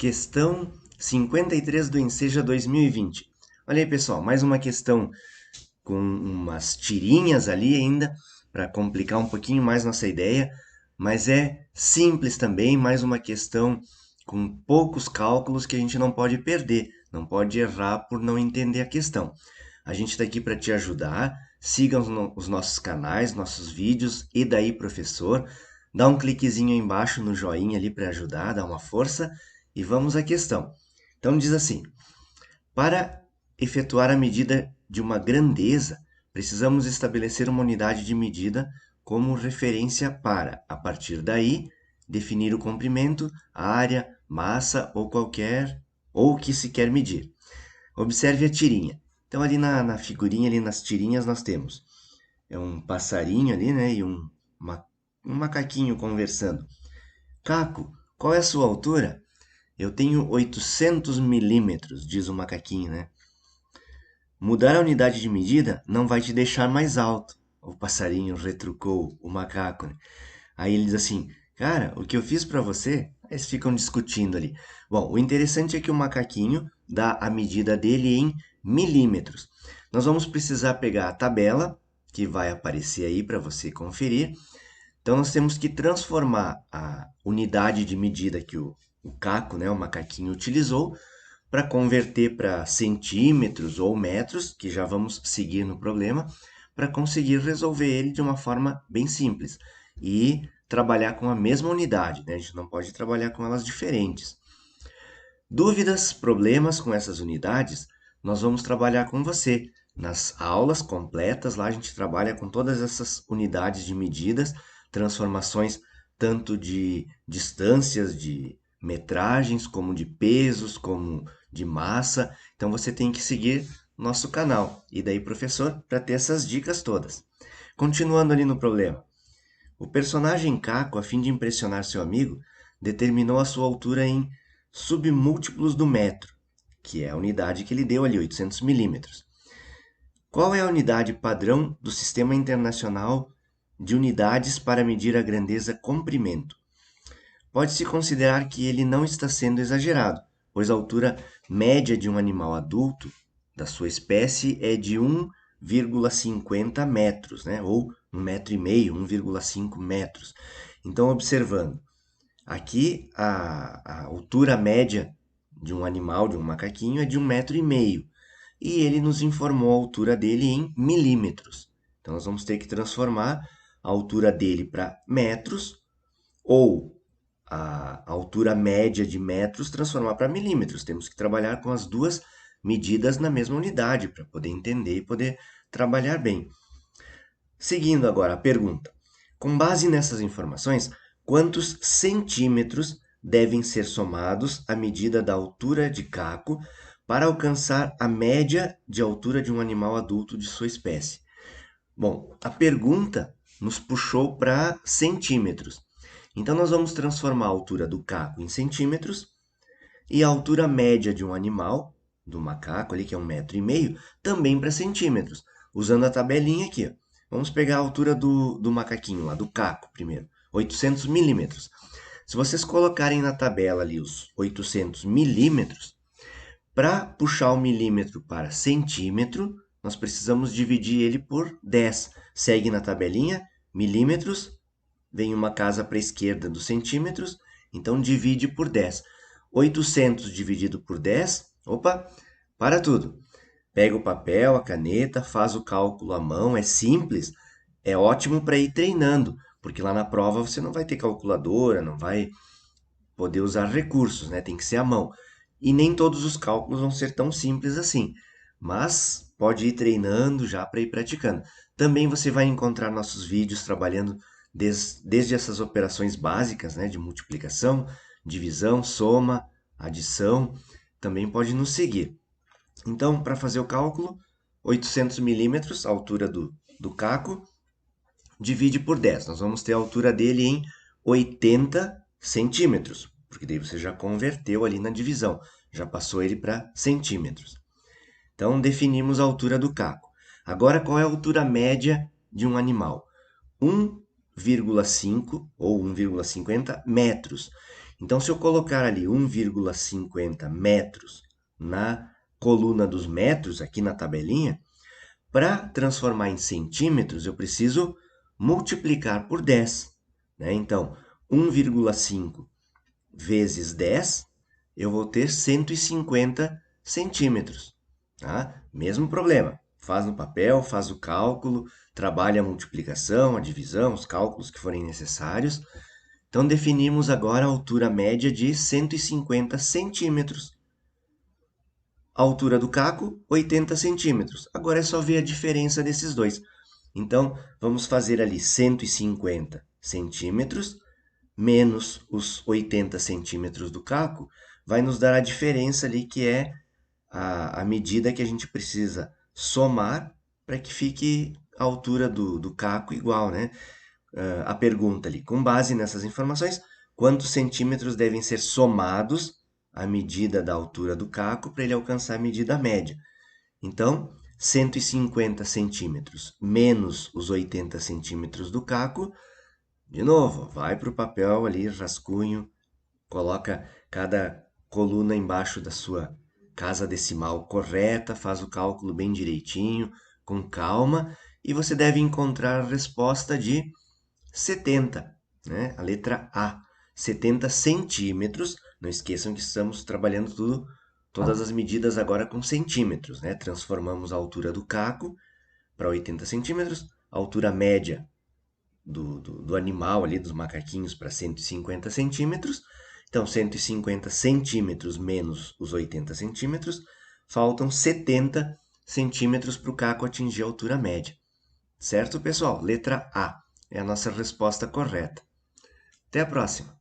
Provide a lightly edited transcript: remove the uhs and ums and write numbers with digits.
Questão 53 do Enseja 2020. Olha aí, pessoal, mais uma questão com umas tirinhas ali ainda, para complicar um pouquinho mais nossa ideia, mas é simples também, mais uma questão com poucos cálculos que a gente não pode perder, não pode errar por não entender a questão. A gente está aqui para te ajudar, siga os nossos canais, nossos vídeos, e daí, professor, dá um cliquezinho aí embaixo no joinha ali para ajudar, dá uma força, e vamos à questão. Então diz assim: para efetuar a medida de uma grandeza, precisamos estabelecer uma unidade de medida como referência para, a partir daí, definir o comprimento, a área, massa ou qualquer ou o que se quer medir. Observe a tirinha. Então ali na figurinha, ali nas tirinhas, nós temos um passarinho ali, né, e um macaquinho conversando. Caco, qual é a sua altura? Eu tenho 800 milímetros, diz o macaquinho, né? Mudar a unidade de medida não vai te deixar mais alto. O passarinho retrucou o macaco, né? Aí ele diz assim: cara, o que eu fiz para você? Eles ficam discutindo ali. Bom, o interessante é que o macaquinho dá a medida dele em milímetros. Nós vamos precisar pegar a tabela, que vai aparecer aí para você conferir. Então, nós temos que transformar a unidade de medida que o caco, né, o macaquinho, utilizou para converter para centímetros ou metros, que já vamos seguir no problema, para conseguir resolver ele de uma forma bem simples e trabalhar com a mesma unidade, né? A gente não pode trabalhar com elas diferentes. Dúvidas, problemas com essas unidades, nós vamos trabalhar com você. Nas aulas completas, lá a gente trabalha com todas essas unidades de medidas, transformações tanto de distâncias, de metragens, como de pesos, como de massa. Então você tem que seguir nosso canal. E daí, professor, para ter essas dicas todas. Continuando ali no problema. O personagem Caco, a fim de impressionar seu amigo, determinou a sua altura em submúltiplos do metro, que é a unidade que ele deu ali, 800 milímetros. Qual é a unidade padrão do Sistema Internacional de Unidades para medir a grandeza comprimento? Pode-se considerar que ele não está sendo exagerado, pois a altura média de um animal adulto da sua espécie é de 1,50 metros, né? Ou 1,5 metro, 1,5 metros. Então, observando, aqui a altura média de um animal, de um macaquinho, é de 1,5 metro. E ele nos informou a altura dele em milímetros. Então, nós vamos ter que transformar a altura dele para metros ou a altura média de metros transformar para milímetros. Temos que trabalhar com as duas medidas na mesma unidade para poder entender e poder trabalhar bem. Seguindo agora a pergunta. Com base nessas informações, quantos centímetros devem ser somados à medida da altura de caco para alcançar a média de altura de um animal adulto de sua espécie? Bom, a pergunta nos puxou para centímetros. Então, nós vamos transformar a altura do caco em centímetros e a altura média de um animal, do macaco ali, que é 1,5 metro, também para centímetros, usando a tabelinha aqui. Ó. Vamos pegar a altura do macaquinho lá, do caco primeiro, 800 milímetros. Se vocês colocarem na tabela ali os 800 milímetros, para puxar o milímetro para centímetro, nós precisamos dividir ele por 10. Segue na tabelinha, milímetros, vem uma casa para a esquerda dos centímetros, então divide por 10. 800 dividido por 10, opa, para tudo. Pega o papel, a caneta, faz o cálculo à mão, é simples, é ótimo para ir treinando, porque lá na prova você não vai ter calculadora, não vai poder usar recursos, né? Tem que ser à mão. E nem todos os cálculos vão ser tão simples assim, mas pode ir treinando já para ir praticando. Também você vai encontrar nossos vídeos trabalhando desde essas operações básicas, né, de multiplicação, divisão, soma, adição. Também pode nos seguir. Então, para fazer o cálculo, 800 milímetros, a altura do caco, divide por 10. Nós vamos ter a altura dele em 80 centímetros, porque daí você já converteu ali na divisão, já passou ele para centímetros. Então, definimos a altura do caco. Agora, qual é a altura média de um animal? 1,5 ou 1,50 metros. Então, se eu colocar ali 1,50 metros na coluna dos metros, aqui na tabelinha, para transformar em centímetros, eu preciso multiplicar por 10. Né? Então, 1,5 vezes 10, eu vou ter 150 centímetros. Tá? Mesmo problema. Faz no papel, faz o cálculo, trabalha a multiplicação, a divisão, os cálculos que forem necessários. Então, definimos agora a altura média de 150 centímetros. A altura do caco, 80 centímetros. Agora é só ver a diferença desses dois. Então, vamos fazer ali 150 centímetros menos os 80 centímetros do caco, vai nos dar a diferença ali, que é a medida que a gente precisa somar para que fique a altura do caco igual, né? A pergunta ali, com base nessas informações, quantos centímetros devem ser somados à medida da altura do caco para ele alcançar a medida média? Então, 150 centímetros menos os 80 centímetros do caco, de novo, vai para o papel ali, rascunho, coloca cada coluna embaixo da sua casa decimal correta, faz o cálculo bem direitinho, com calma, e você deve encontrar a resposta de 70, né? A letra A, 70 centímetros. Não esqueçam que estamos trabalhando todas as medidas agora com centímetros, né? Transformamos a altura do caco para 80 centímetros, a altura média do animal ali, dos macaquinhos, para 150 centímetros. Então, 150 centímetros menos os 80 centímetros, faltam 70 centímetros para o caco atingir a altura média. Certo, pessoal? Letra A é a nossa resposta correta. Até a próxima!